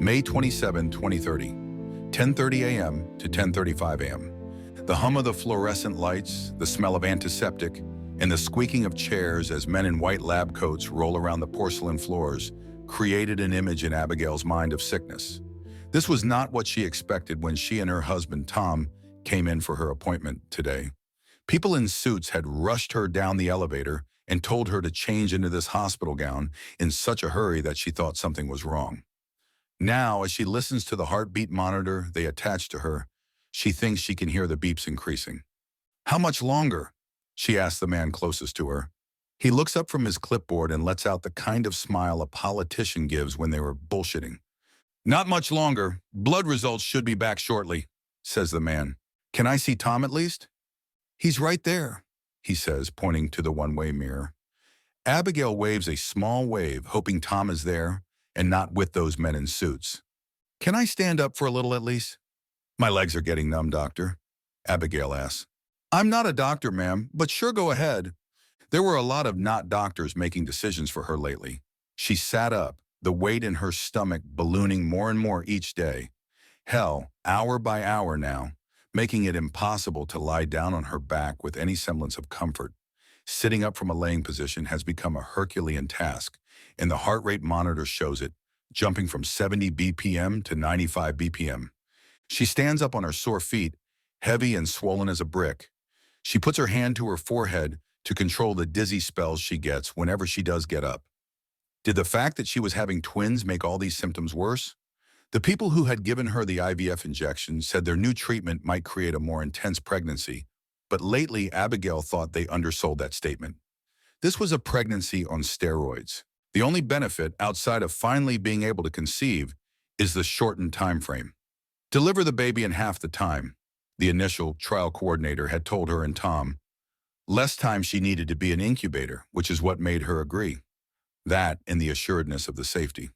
May 27, 2030, 10:30 a.m. to 10:35 a.m. The hum of the fluorescent lights, the smell of antiseptic, and the squeaking of chairs as men in white lab coats roll around the porcelain floors created an image in Abigail's mind of sickness. This was not what she expected when she and her husband, Tom, came in for her appointment today. People in suits had rushed her down the elevator and told her to change into this hospital gown in such a hurry that she thought something was wrong. Now, as she listens to the heartbeat monitor they attached to her, she thinks she can hear the beeps increasing. "How much longer?" she asks the man closest to her. He looks up from his clipboard and lets out the kind of smile a politician gives when they were bullshitting. "Not much longer. Blood results should be back shortly," says the man. "Can I see Tom at least?" "He's right there," he says, pointing to the one-way mirror. Abigail waves a small wave, hoping Tom is there and not with those men in suits. "Can I stand up for a little at least?" "My legs are getting numb, doctor," Abigail asks. "I'm not a doctor, ma'am, but sure, go ahead." There were a lot of not doctors making decisions for her lately. She sat up, the weight in her stomach ballooning more and more each day. Hell, hour by hour now, making it impossible to lie down on her back with any semblance of comfort. Sitting up from a laying position has become a Herculean task, and the heart rate monitor shows it, jumping from 70 BPM to 95 BPM. She stands up on her sore feet, heavy and swollen as a brick. She puts her hand to her forehead to control the dizzy spells she gets whenever she does get up. Did the fact that she was having twins make all these symptoms worse? The people who had given her the IVF injection said their new treatment might create a more intense pregnancy, but lately Abigail thought they undersold that statement. This was a pregnancy on steroids. The only benefit, outside of finally being able to conceive, is the shortened time frame. Deliver the baby in half the time, the initial trial coordinator had told her and Tom. Less time she needed to be an incubator, which is what made her agree. That and the assuredness of the safety.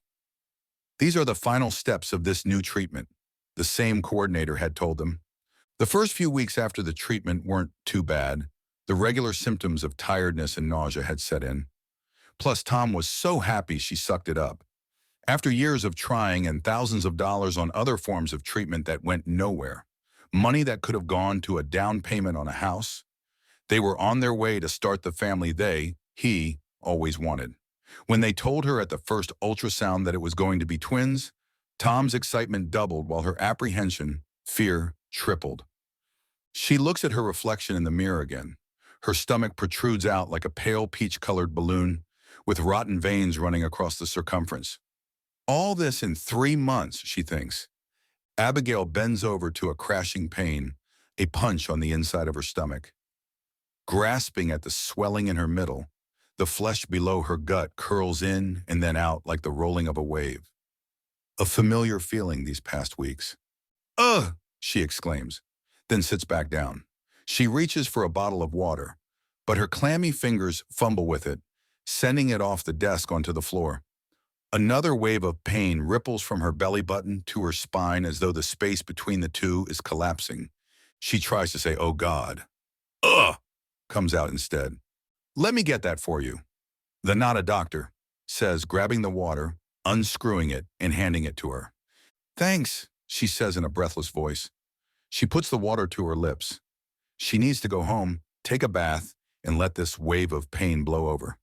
"These are the final steps of this new treatment," the same coordinator had told them. The first few weeks after the treatment weren't too bad. The regular symptoms of tiredness and nausea had set in. Plus, Tom was so happy she sucked it up. After years of trying and thousands of dollars on other forms of treatment that went nowhere, money that could have gone to a down payment on a house, they were on their way to start the family he, always wanted. When they told her at the first ultrasound that it was going to be twins, Tom's excitement doubled while her apprehension, fear, tripled. She looks at her reflection in the mirror again. Her stomach protrudes out like a pale peach-colored balloon, with rotten veins running across the circumference. All this in 3 months, she thinks. Abigail bends over to a crashing pain, a punch on the inside of her stomach. Grasping at the swelling in her middle, the flesh below her gut curls in and then out like the rolling of a wave. A familiar feeling these past weeks. "Ugh!" she exclaims, then sits back down. She reaches for a bottle of water, but her clammy fingers fumble with it, sending it off the desk onto the floor. Another wave of pain ripples from her belly button to her spine as though the space between the two is collapsing. She tries to say, "Oh God." "Ugh!" comes out instead. "Let me get that for you," the not a doctor says, grabbing the water, unscrewing it, and handing it to her. "Thanks," she says in a breathless voice. She puts the water to her lips. She needs to go home, take a bath, and let this wave of pain blow over.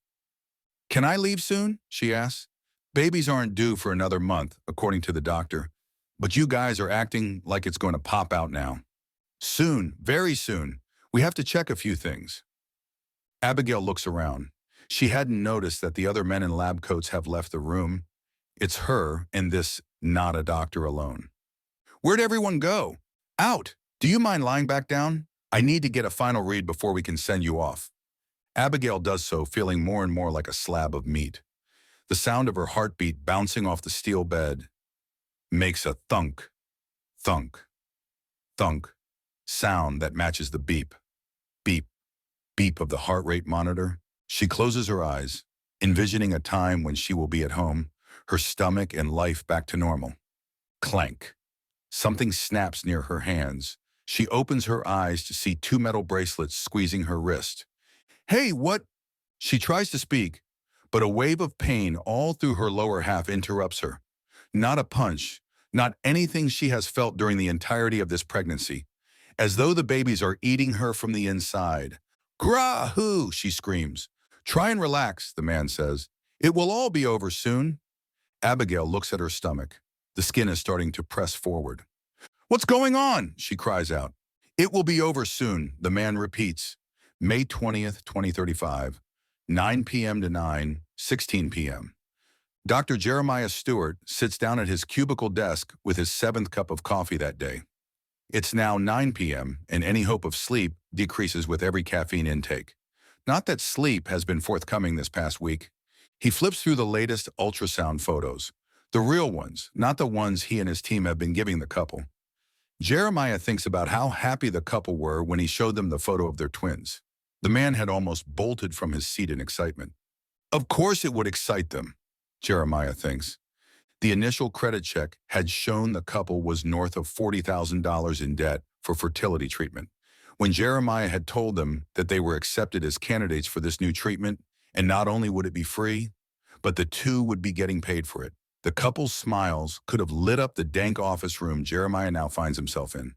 "Can I leave soon?" she asks. "Babies aren't due for another month, according to the doctor, but you guys are acting like it's going to pop out now." "Soon, very soon. We have to check a few things." Abigail looks around. She hadn't noticed that the other men in lab coats have left the room. It's her and this not a doctor alone. "Where'd everyone go?" "Out! Do you mind lying back down? I need to get a final read before we can send you off." Abigail does so, feeling more and more like a slab of meat. The sound of her heartbeat bouncing off the steel bed makes a thunk, thunk, thunk sound that matches the beep, beep, beep of the heart rate monitor. She closes her eyes, envisioning a time when she will be at home, her stomach and life back to normal. Clank. Something snaps near her hands. She opens her eyes to see 2 metal bracelets squeezing her wrist. "Hey, what?" She tries to speak, but a wave of pain all through her lower half interrupts her. Not a punch, not anything she has felt during the entirety of this pregnancy, as though the babies are eating her from the inside. Grahoo, she screams. Try and relax, the man says. It will all be over soon. Abigail looks at her stomach. The skin is starting to press forward. What's going on? She cries out. It will be over soon, the man repeats. May 20th, 2035, 9 p.m. to 9:16 p.m. Dr. Jeremiah Stewart sits down at his cubicle desk with his seventh cup of coffee that day. It's now 9 p.m., and any hope of sleep decreases with every caffeine intake. Not that sleep has been forthcoming this past week. He flips through the latest ultrasound photos, the real ones, not the ones he and his team have been giving the couple. Jeremiah thinks about how happy the couple were when he showed them the photo of their twins. The man had almost bolted from his seat in excitement. Of course it would excite them, Jeremiah thinks. The initial credit check had shown the couple was north of $40,000 in debt for fertility treatment. When Jeremiah had told them that they were accepted as candidates for this new treatment, and not only would it be free, but the two would be getting paid for it. The couple's smiles could have lit up the dank office room Jeremiah now finds himself in.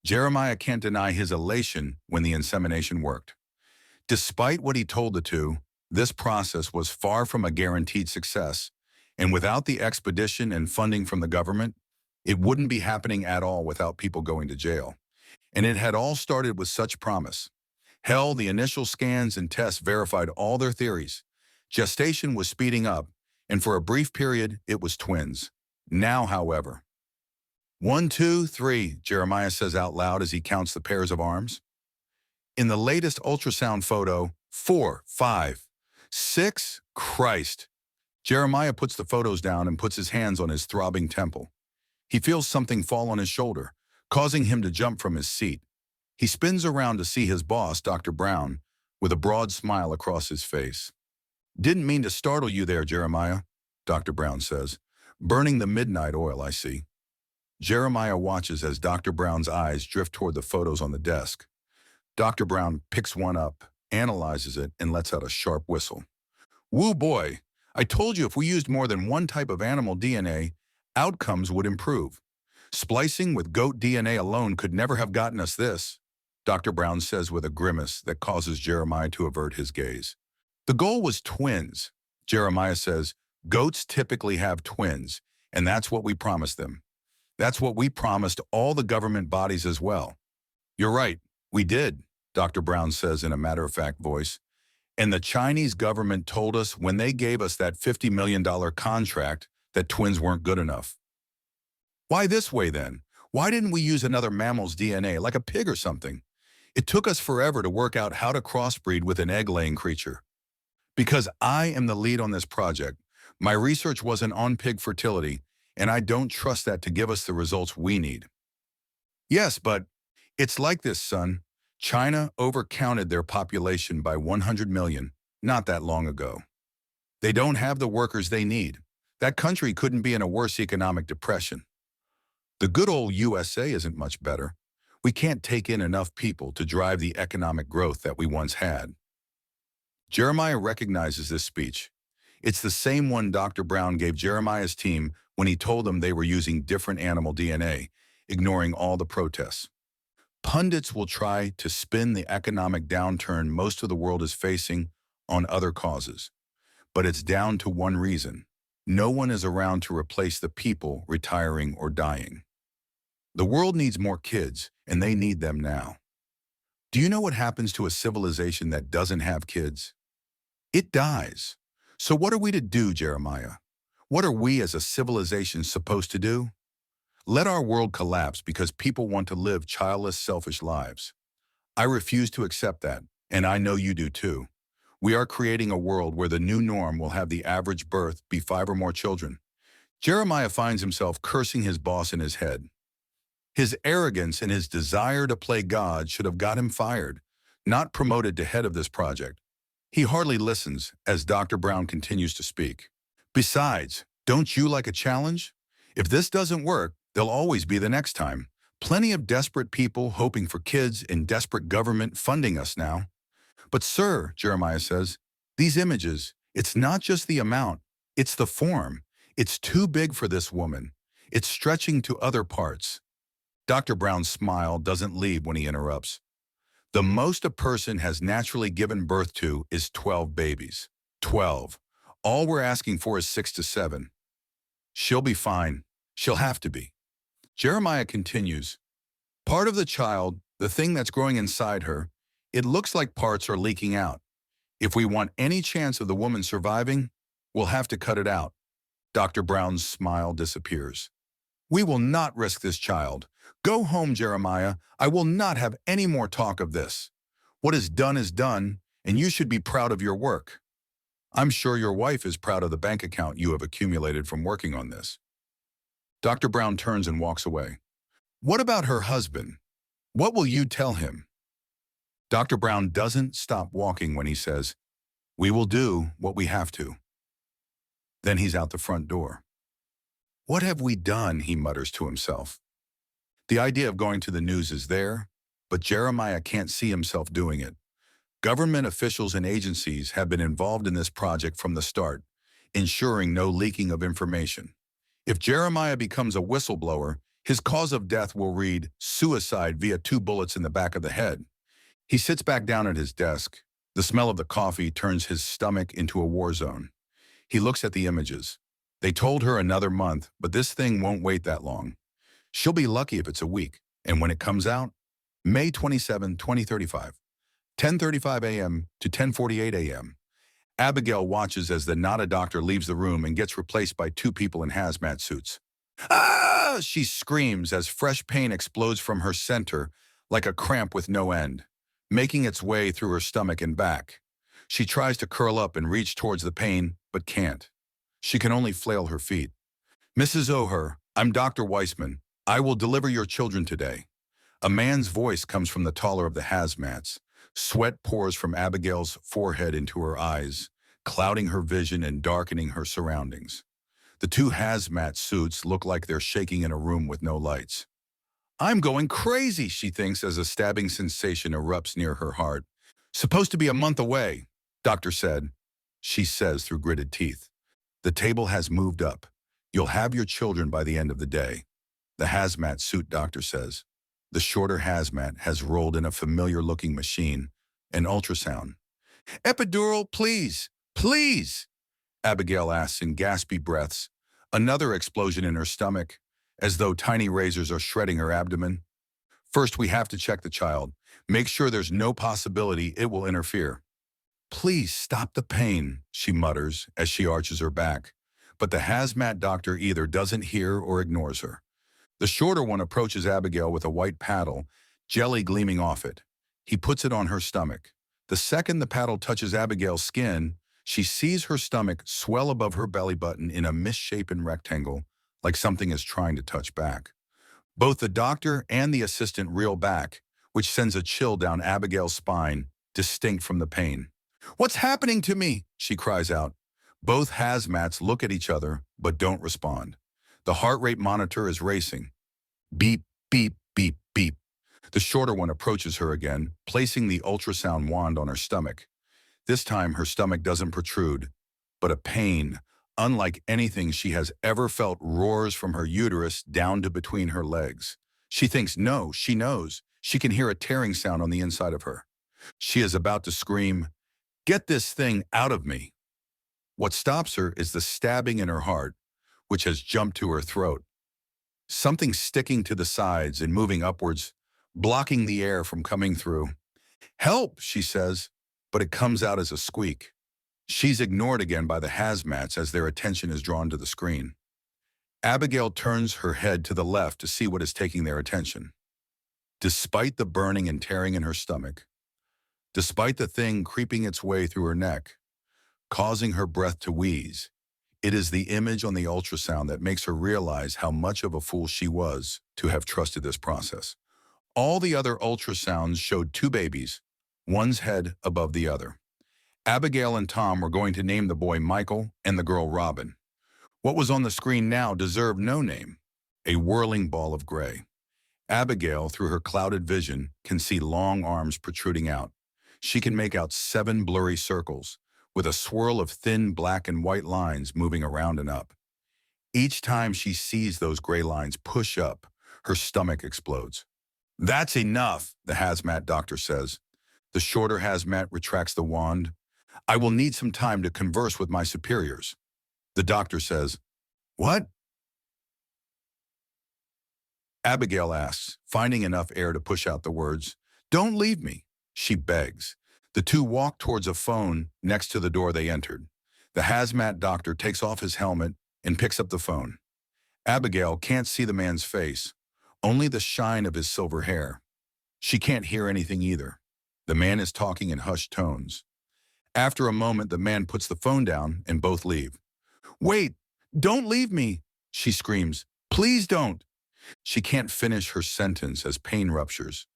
Jeremiah can't deny his elation when the insemination worked. Despite what he told the two, this process was far from a guaranteed success, and without the expedition and funding from the government, it wouldn't be happening at all without people going to jail. And it had all started with such promise. Hell, the initial scans and tests verified all their theories. Gestation was speeding up, and for a brief period, it was twins. Now, however, 1, 2, 3, Jeremiah says out loud as he counts the pairs of arms. In the latest ultrasound photo, 4, 5, 6, Christ. Jeremiah puts the photos down and puts his hands on his throbbing temple. He feels something fall on his shoulder, causing him to jump from his seat. He spins around to see his boss, Dr. Brown, with a broad smile across his face. Didn't mean to startle you there, Jeremiah, Dr. Brown says. Burning the midnight oil, I see. Jeremiah watches as Dr. Brown's eyes drift toward the photos on the desk. Dr. Brown picks one up, analyzes it, and lets out a sharp whistle. Woo boy, I told you if we used more than one type of animal DNA, outcomes would improve. Splicing with goat DNA alone could never have gotten us this, Dr. Brown says with a grimace that causes Jeremiah to avert his gaze. The goal was twins. Jeremiah says, goats typically have twins, and that's what we promised them. That's what we promised all the government bodies as well. You're right, we did, Dr. Brown says in a matter-of-fact voice. And the Chinese government told us when they gave us that $50 million contract that twins weren't good enough. Why this way then? Why didn't we use another mammal's DNA, like a pig or something? It took us forever to work out how to crossbreed with an egg-laying creature. Because I am the lead on this project, my research wasn't on pig fertility, and I don't trust that to give us the results we need. Yes, but it's like this, son. China overcounted their population by 100 million not that long ago. They don't have the workers they need. That country couldn't be in a worse economic depression. The good old USA isn't much better. We can't take in enough people to drive the economic growth that we once had. Jeremiah recognizes this speech. It's the same one Dr. Brown gave Jeremiah's team when he told them they were using different animal DNA, ignoring all the protests. Pundits will try to spin the economic downturn most of the world is facing on other causes. But it's down to one reason. No one is around to replace the people retiring or dying. The world needs more kids, and they need them now. Do you know what happens to a civilization that doesn't have kids? It dies. So what are we to do, Jeremiah? What are we as a civilization supposed to do? Let our world collapse because people want to live childless, selfish lives. I refuse to accept that, and I know you do too. We are creating a world where the new norm will have the average birth be 5 or more children. Jeremiah finds himself cursing his boss in his head. His arrogance and his desire to play God should have got him fired, not promoted to head of this project. He hardly listens as Dr. Brown continues to speak. Besides, don't you like a challenge? If this doesn't work, there'll always be the next time. Plenty of desperate people hoping for kids and desperate government funding us now. But sir, Jeremiah says, these images, it's not just the amount, it's the form. It's too big for this woman. It's stretching to other parts. Dr. Brown's smile doesn't leave when he interrupts. The most a person has naturally given birth to is 12 babies. 12. All we're asking for is 6 to 7. She'll be fine. She'll have to be. Jeremiah continues. Part of the child, the thing that's growing inside her, it looks like parts are leaking out. If we want any chance of the woman surviving, we'll have to cut it out. Dr. Brown's smile disappears. We will not risk this child. Go home, Jeremiah. I will not have any more talk of this. What is done, and you should be proud of your work. I'm sure your wife is proud of the bank account you have accumulated from working on this. Dr. Brown turns and walks away. What about her husband? What will you tell him? Dr. Brown doesn't stop walking when he says, we will do what we have to. Then he's out the front door. What have we done, he mutters to himself. The idea of going to the news is there, but Jeremiah can't see himself doing it. Government officials and agencies have been involved in this project from the start, ensuring no leaking of information. If Jeremiah becomes a whistleblower, his cause of death will read suicide via 2 bullets in the back of the head. He sits back down at his desk. The smell of the coffee turns his stomach into a war zone. He looks at the images. They told her another month, but this thing won't wait that long. She'll be lucky if it's a week. And when it comes out, May 27, 2035, 10:35 a.m. to 10:48 a.m. Abigail watches as the not-a-doctor leaves the room and gets replaced by 2 people in hazmat suits. Ah! She screams as fresh pain explodes from her center like a cramp with no end, making its way through her stomach and back. She tries to curl up and reach towards the pain, but can't. She can only flail her feet. Mrs. O'Hare, I'm Dr. Weissman. I will deliver your children today. A man's voice comes from the taller of the hazmats. Sweat pours from Abigail's forehead into her eyes, clouding her vision and darkening her surroundings. The 2 hazmat suits look like they're shaking in a room with no lights. I'm going crazy, she thinks as a stabbing sensation erupts near her heart. Supposed to be a month away, doctor said, she says through gritted teeth. The table has moved up. You'll have your children by the end of the day. The hazmat suit doctor says. The shorter hazmat has rolled in a familiar-looking machine, an ultrasound. Epidural, please, please, Abigail asks in gaspy breaths, another explosion in her stomach, as though tiny razors are shredding her abdomen. First, we have to check the child, make sure there's no possibility it will interfere. Please stop the pain, she mutters as she arches her back, but the hazmat doctor either doesn't hear or ignores her. The shorter one approaches Abigail with a white paddle, jelly gleaming off it. He puts it on her stomach. The second the paddle touches Abigail's skin, she sees her stomach swell above her belly button in a misshapen rectangle, like something is trying to touch back. Both the doctor and the assistant reel back, which sends a chill down Abigail's spine, distinct from the pain. What's happening to me? She cries out. Both hazmats look at each other, but don't respond. The heart rate monitor is racing. Beep, beep, beep, beep. The shorter one approaches her again, placing the ultrasound wand on her stomach. This time, her stomach doesn't protrude, but a pain, unlike anything she has ever felt, roars from her uterus down to between her legs. She thinks, no, she knows. She can hear a tearing sound on the inside of her. She is about to scream, "Get this thing out of me." What stops her is the stabbing in her heart, which has jumped to her throat. Something sticking to the sides and moving upwards, blocking the air from coming through. Help, she says, but it comes out as a squeak. She's ignored again by the hazmats as their attention is drawn to the screen. Abigail turns her head to the left to see what is taking their attention. Despite the burning and tearing in her stomach, despite the thing creeping its way through her neck, causing her breath to wheeze, it is the image on the ultrasound that makes her realize how much of a fool she was to have trusted this process. All the other ultrasounds showed 2 babies, one's head above the other. Abigail and Tom were going to name the boy Michael and the girl Robin. What was on the screen now deserved no name, a whirling ball of gray. Abigail, through her clouded vision, can see long arms protruding out. She can make out 7 blurry circles, with a swirl of thin black and white lines moving around and up. Each time she sees those gray lines push up, her stomach explodes. That's enough, the hazmat doctor says. The shorter hazmat retracts the wand. I will need some time to converse with my superiors. The doctor says, What? Abigail asks, finding enough air to push out the words. Don't leave me, she begs. The two walk towards a phone next to the door they entered. The hazmat doctor takes off his helmet and picks up the phone. Abigail can't see the man's face, only the shine of his silver hair. She can't hear anything either. The man is talking in hushed tones. After a moment, the man puts the phone down and both leave. Wait, don't leave me, she screams. Please don't. She can't finish her sentence as pain ruptures,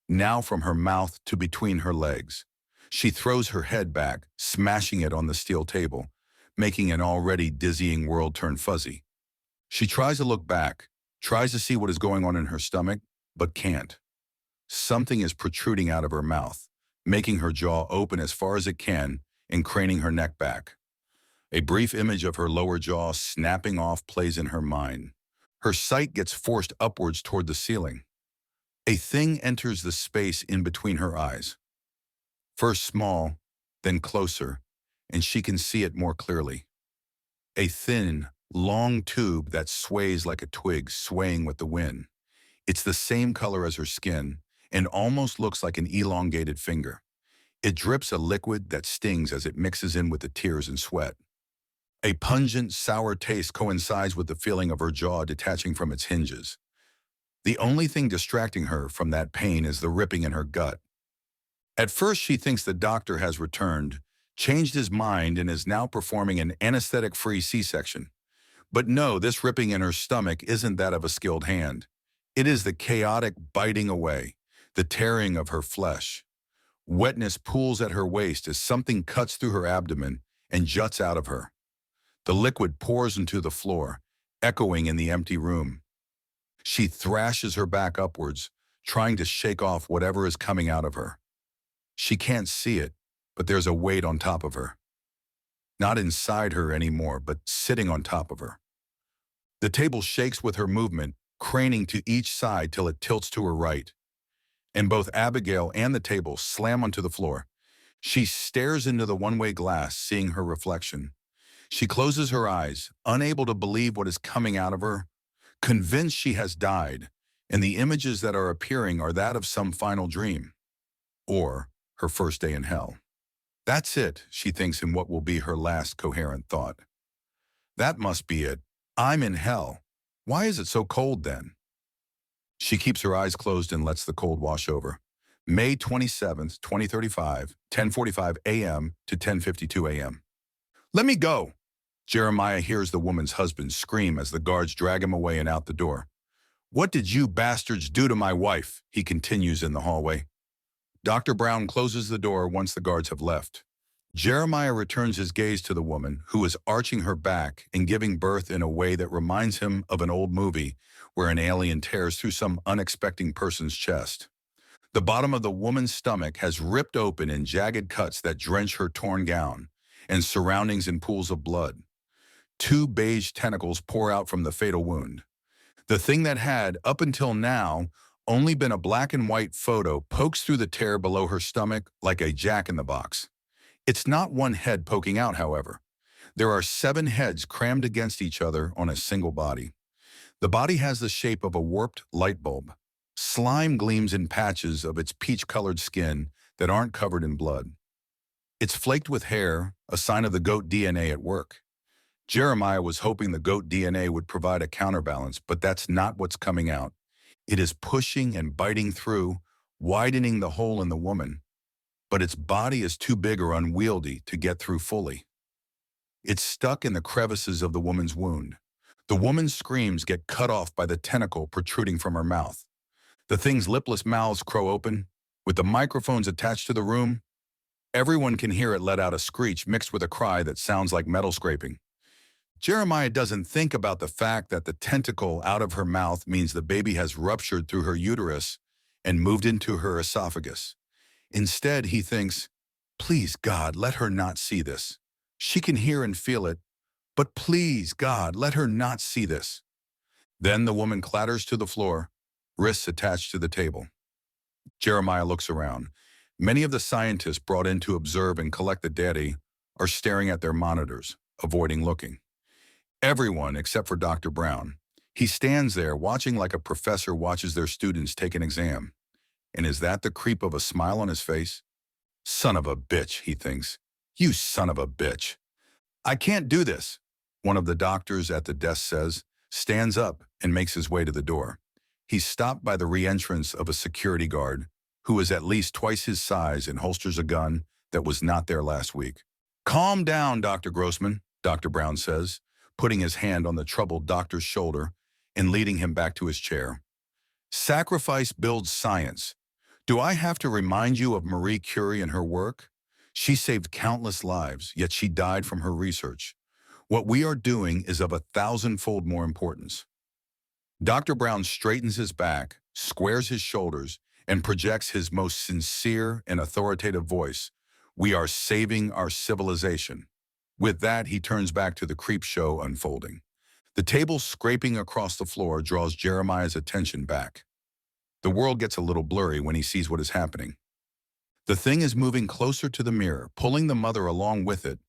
now from her mouth to between her legs. She throws her head back, smashing it on the steel table, making an already dizzying world turn fuzzy. She tries to look back, tries to see what is going on in her stomach, but can't. Something is protruding out of her mouth, making her jaw open as far as it can and craning her neck back. A brief image of her lower jaw snapping off plays in her mind. Her sight gets forced upwards toward the ceiling. A thing enters the space in between her eyes. First small, then closer, and she can see it more clearly. A thin, long tube that sways like a twig swaying with the wind. It's the same color as her skin and almost looks like an elongated finger. It drips a liquid that stings as it mixes in with the tears and sweat. A pungent, sour taste coincides with the feeling of her jaw detaching from its hinges. The only thing distracting her from that pain is the ripping in her gut. At first, she thinks the doctor has returned, changed his mind, and is now performing an anesthetic-free C-section. But no, this ripping in her stomach isn't that of a skilled hand. It is the chaotic biting away, the tearing of her flesh. Wetness pools at her waist as something cuts through her abdomen and juts out of her. The liquid pours into the floor, echoing in the empty room. She thrashes her back upwards, trying to shake off whatever is coming out of her. She can't see it, but there's a weight on top of her. Not inside her anymore, but sitting on top of her. The table shakes with her movement, craning to each side till it tilts to her right. And both Abigail and the table slam onto the floor. She stares into the one-way glass, seeing her reflection. She closes her eyes, unable to believe what is coming out of her, convinced she has died, and the images that are appearing are that of some final dream. Or her first day in hell. That's it, she thinks in what will be her last coherent thought. That must be it. I'm in hell. Why is it so cold then? She keeps her eyes closed and lets the cold wash over. May 27th, 2035, 10:45 a.m. to 10:52 a.m. Let me go! Jeremiah hears the woman's husband scream as the guards drag him away and out the door. What did you bastards do to my wife? He continues in the hallway. Dr. Brown closes the door once the guards have left. Jeremiah returns his gaze to the woman, who is arching her back and giving birth in a way that reminds him of an old movie where an alien tears through some unexpected person's chest. The bottom of the woman's stomach has ripped open in jagged cuts that drench her torn gown, and surroundings in pools of blood. Two beige tentacles pour out from the fatal wound. The thing that had, up until now, only been a black and white photo pokes through the tear below her stomach like a jack-in-the-box. It's not one head poking out, however. There are 7 heads crammed against each other on a single body. The body has the shape of a warped light bulb. Slime gleams in patches of its peach-colored skin that aren't covered in blood. It's flaked with hair, a sign of the goat DNA at work. Jeremiah was hoping the goat DNA would provide a counterbalance, but that's not what's coming out. It is pushing and biting through, widening the hole in the woman, but its body is too big or unwieldy to get through fully. It's stuck in the crevices of the woman's wound. The woman's screams get cut off by the tentacle protruding from her mouth. The thing's lipless mouths crow open. With the microphones attached to the room, everyone can hear it let out a screech mixed with a cry that sounds like metal scraping. Jeremiah doesn't think about the fact that the tentacle out of her mouth means the baby has ruptured through her uterus and moved into her esophagus. Instead, he thinks, please God, let her not see this. She can hear and feel it, But please, God, let her not see this. Then the woman clatters to the floor, wrists attached to the table. Jeremiah looks around. Many of the scientists brought in to observe and collect the data are staring at their monitors, avoiding looking. Everyone except for Dr. Brown. He stands there watching like a professor watches their students take an exam. And is that the creep of a smile on his face? Son of a bitch, he thinks. You son of a bitch. I can't do this, one of the doctors at the desk says, stands up and makes his way to the door. He's stopped by the re-entrance of a security guard who is at least twice his size and holsters a gun that was not there last week. Calm down, Dr. Grossman, Dr. Brown says, putting his hand on the troubled doctor's shoulder and leading him back to his chair. Sacrifice builds science. Do I have to remind you of Marie Curie and her work? She saved countless lives, yet she died from her research. What we are doing is of 1,000-fold more importance. Dr. Brown straightens his back, squares his shoulders, and projects his most sincere and authoritative voice. We are saving our civilization. With that, he turns back to the creep show unfolding. The table scraping across the floor draws Jeremiah's attention back. The world gets a little blurry when he sees what is happening. The thing is moving closer to the mirror, pulling the mother along with it,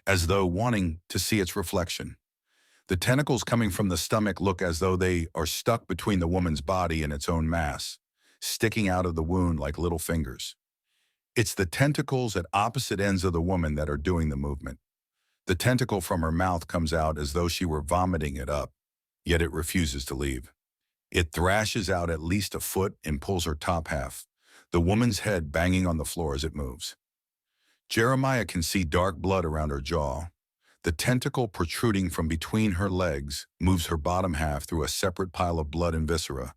as though wanting to see its reflection. The tentacles coming from the stomach look as though they are stuck between the woman's body and its own mass, sticking out of the wound like little fingers. It's the tentacles at opposite ends of the woman that are doing the movement. The tentacle from her mouth comes out as though she were vomiting it up, yet it refuses to leave. It thrashes out at least a foot and pulls her top half, the woman's head banging on the floor as it moves. Jeremiah can see dark blood around her jaw. The tentacle protruding from between her legs moves her bottom half through a separate pile of blood and viscera,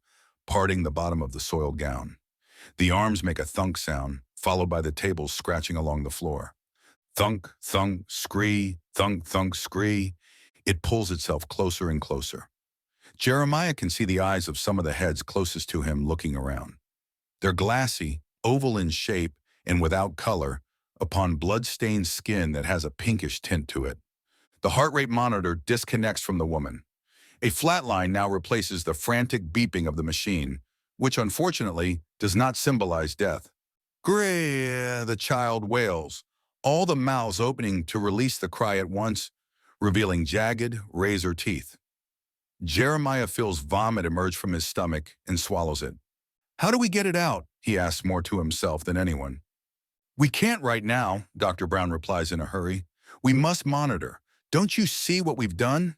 parting the bottom of the soiled gown. The arms make a thunk sound, followed by the tables scratching along the floor. Thunk, thunk, scree, thunk, thunk, scree. It pulls itself closer and closer. Jeremiah can see the eyes of some of the heads closest to him looking around. They're glassy, oval in shape, and without color, upon blood-stained skin that has a pinkish tint to it. The heart rate monitor disconnects from the woman. A flatline now replaces the frantic beeping of the machine, which unfortunately does not symbolize death. Gray, the child wails, all the mouths opening to release the cry at once, revealing jagged, razor teeth. Jeremiah feels vomit emerge from his stomach and swallows it. How do we get it out? He asks more to himself than anyone. We can't right now, Dr. Brown replies in a hurry. We must monitor. Don't you see what we've done?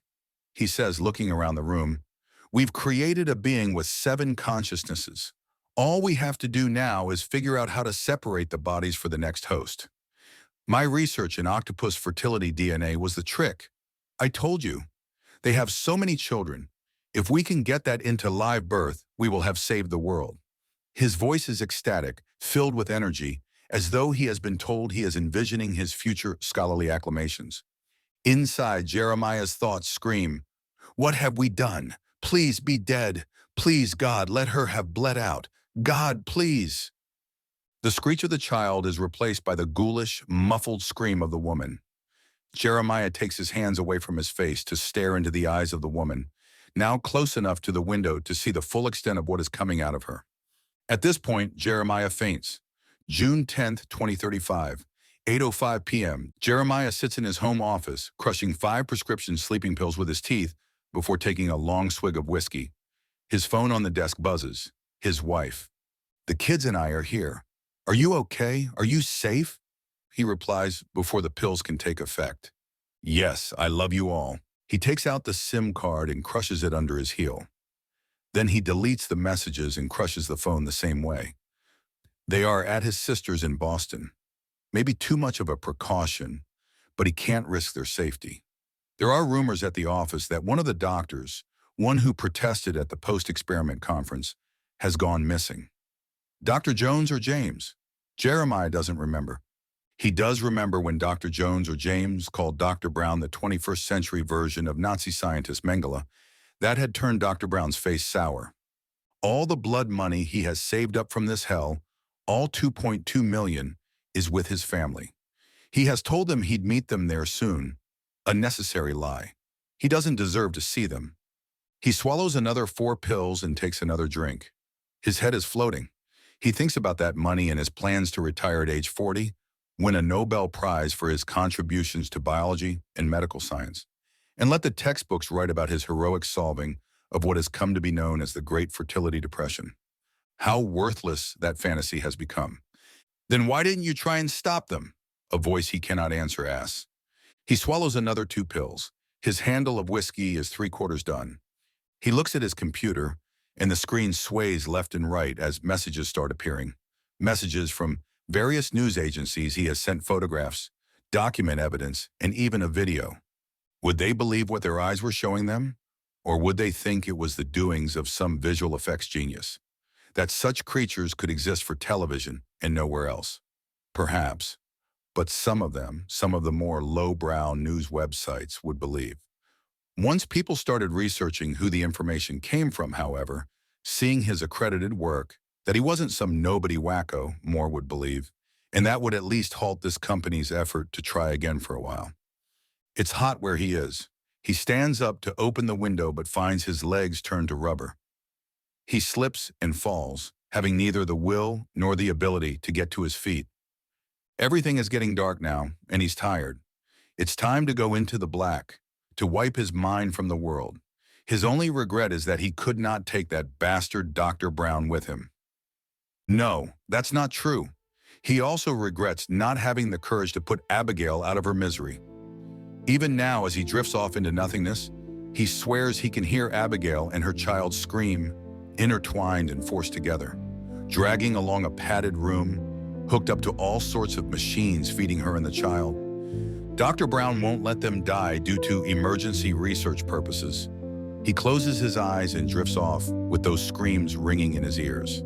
He says, looking around the room. We've created a being with 7 consciousnesses. All we have to do now is figure out how to separate the bodies for the next host. My research in octopus fertility DNA was the trick. I told you. They have so many children. If we can get that into live birth, we will have saved the world. His voice is ecstatic, filled with energy, as though he has been told he is envisioning his future scholarly acclamations. Inside, Jeremiah's thoughts scream, "What have we done? Please be dead. Please, God, let her have bled out. God, please." The screech of the child is replaced by the ghoulish, muffled scream of the woman. Jeremiah takes his hands away from his face to stare into the eyes of the woman, now close enough to the window to see the full extent of what is coming out of her. At this point, Jeremiah faints. June 10th, 2035, 8:05 p.m. Jeremiah sits in his home office, crushing 5 prescription sleeping pills with his teeth before taking a long swig of whiskey. His phone on the desk buzzes. His wife. "The kids and I are here. Are you okay? Are you safe?" He replies before the pills can take effect. "Yes, I love you all." He takes out the SIM card and crushes it under his heel. Then he deletes the messages and crushes the phone the same way. They are at his sister's in Boston. Maybe too much of a precaution, but he can't risk their safety. There are rumors at the office that one of the doctors, one who protested at the post-experiment conference, has gone missing. Dr. Jones or James? Jeremiah doesn't remember. He does remember when Dr. Jones or James called Dr. Brown the 21st century version of Nazi scientist Mengele. That had turned Dr. Brown's face sour. All the blood money he has saved up from this hell, all 2.2 million, is with his family. He has told them he'd meet them there soon, A necessary lie. He doesn't deserve to see them. He swallows another 4 pills and takes another drink. His head is floating. He thinks about that money and his plans to retire at age 40, win a Nobel Prize for his contributions to biology and medical science, and let the textbooks write about his heroic solving of what has come to be known as the Great Fertility Depression. How worthless that fantasy has become. Then why didn't you try and stop them? A voice he cannot answer asks. He swallows another 2 pills. His handle of whiskey is 3/4 done. He looks at his computer, and the screen sways left and right as messages start appearing. Messages from various news agencies. He has sent photographs, document evidence, and even a video. Would they believe what their eyes were showing them? Or would they think it was the doings of some visual effects genius? That such creatures could exist for television and nowhere else? Perhaps. But some of them, some of the more lowbrow news websites would believe. Once people started researching who the information came from, however, seeing his accredited work, that he wasn't some nobody wacko, more would believe, and that would at least halt this company's effort to try again for a while. It's hot where he is. He stands up to open the window but finds his legs turn to rubber. He slips and falls, having neither the will nor the ability to get to his feet. Everything is getting dark now, and he's tired. It's time to go into the black, to wipe his mind from the world. His only regret is that he could not take that bastard Dr. Brown with him. No, that's not true. He also regrets not having the courage to put Abigail out of her misery. Even now, as he drifts off into nothingness, he swears he can hear Abigail and her child scream, intertwined and forced together, dragging along a padded room, hooked up to all sorts of machines feeding her and the child. Dr. Brown won't let them die due to emergency research purposes. He closes his eyes and drifts off with those screams ringing in his ears.